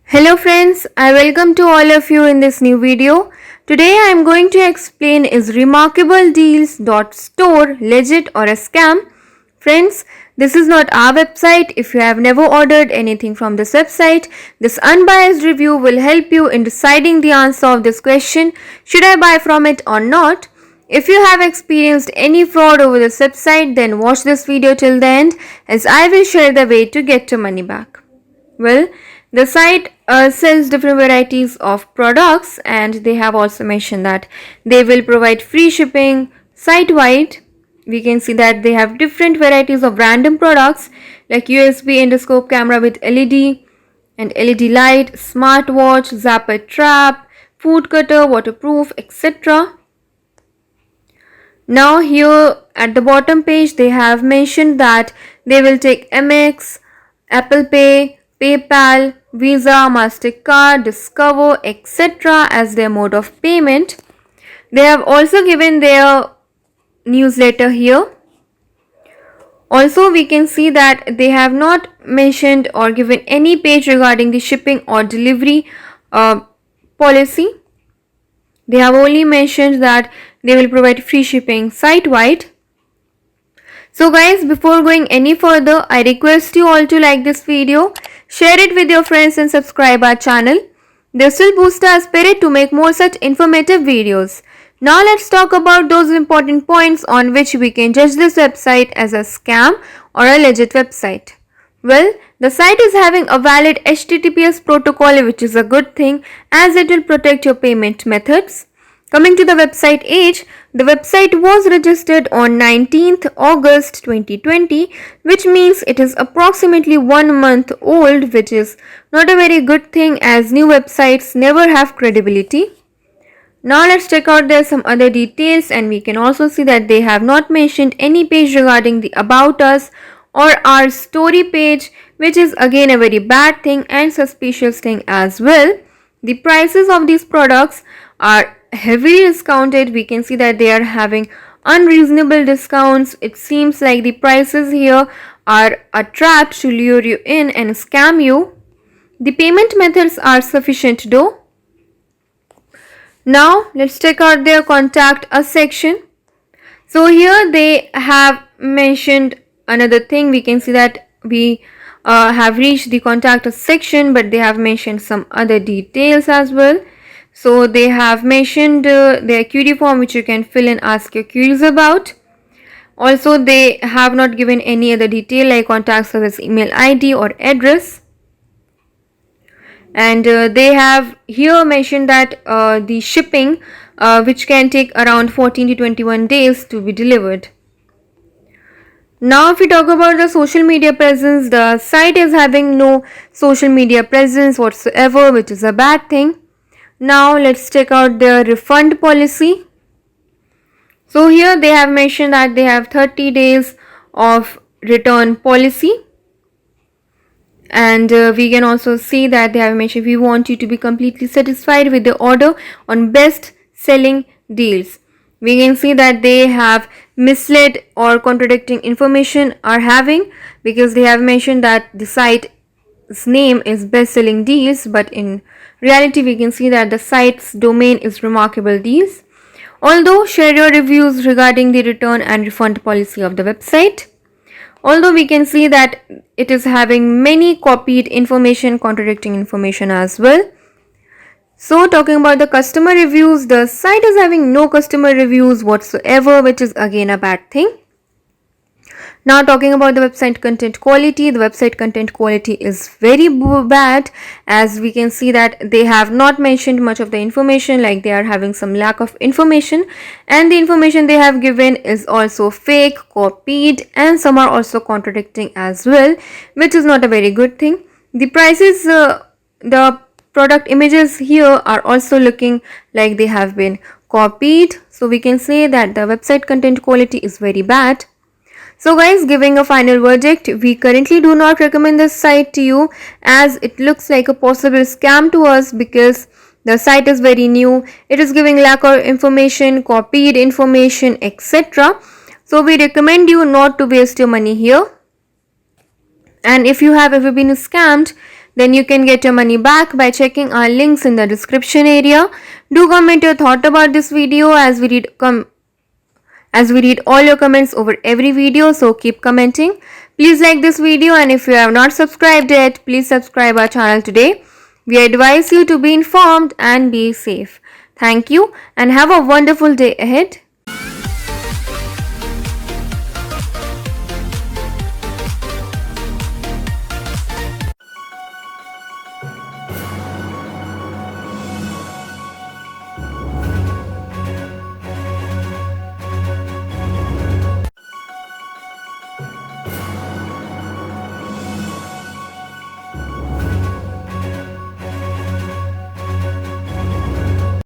Hello friends, I welcome to all of you in this new video. Today I am going to explain is remarkabledeals.store legit or a scam? Friends, this is not our website. If you have never ordered anything from this website, this unbiased review will help you in deciding the answer of this question, should I buy from it or not? If you have experienced any fraud over this website, then watch this video till the end as I will share the way to get your money back. Well, the site sells different varieties of products, and they have also mentioned that they will provide free shipping site-wide. We can see that they have different varieties of random products like USB endoscope camera with LED and LED light, smartwatch, zapper trap, food cutter, waterproof, etc. Now here at the bottom page they have mentioned that they will take Amex, Apple Pay, PayPal, Visa, MasterCard, Discover, etc. as their mode of payment. They have also given their newsletter here. Also, we can see that they have not mentioned or given any page regarding the shipping or delivery policy. They have only mentioned that they will provide free shipping site-wide. So guys, before going any further, I request you all to like this video, share it with your friends and subscribe our channel. This will boost our spirit to make more such informative videos. Now let's talk about those important points on which we can judge this website as a scam or a legit website. Well, the site is having a valid HTTPS protocol, which is a good thing as it will protect your payment methods. Coming to the website age, the website was registered on 19th August 2020, which means it is approximately 1 month old, which is not a very good thing as new websites never have credibility. Now let's check out there some other details, and we can also see that they have not mentioned any page regarding the About Us or our story page, which is again a very bad thing and suspicious thing as well. The prices of these products are heavily discounted. We can see that they are having unreasonable discounts. It seems like the prices here are a trap to lure you in and scam you. The payment methods are sufficient though. Now let's check out their contact us section. So here they have mentioned another thing. We can see that we have reached the contact us section, but they have mentioned some other details as well. So they have mentioned their query form which you can fill and ask your queries about. Also they have not given any other detail like contact service email ID or address. And they have here mentioned that the shipping which can take around 14 to 21 days to be delivered. Now if we talk about the social media presence, the site is having no social media presence whatsoever, which is a bad thing. Now let's check out their refund policy. So here they have mentioned that they have 30 days of return policy. And we can also see that they have mentioned we want you to be completely satisfied with the order on best selling deals. We can see that they have misled or contradicting information are having, because they have mentioned that the site's name is best selling deals, but in reality we can see that the site's domain is remarkable deals. Although share your reviews regarding the return and refund policy of the website. Although we can see that it is having many copied information, contradicting information as well. So talking about the customer reviews, the site is having no customer reviews whatsoever, which is again a bad thing. Now talking about the website content quality, the website content quality is very bad, as we can see that they have not mentioned much of the information, like they are having some lack of information, and the information they have given is also fake, copied, and some are also contradicting as well, which is not a very good thing. The prices, the product images here are also looking like they have been copied, so we can say that the website content quality is very bad. So guys, giving a final verdict, we currently do not recommend this site to you, as it looks like a possible scam to us, because The site is very new. It is giving lack of information, copied information, etc. So we recommend you not to waste your money here. And if you have ever been scammed, then you can get your money back by checking our links in the description area. Do comment your thought about this video as we read all your comments over every video, so keep commenting. Please like this video, and if you have not subscribed yet, please subscribe our channel today. We advise you to be informed and be safe. Thank you and have a wonderful day ahead.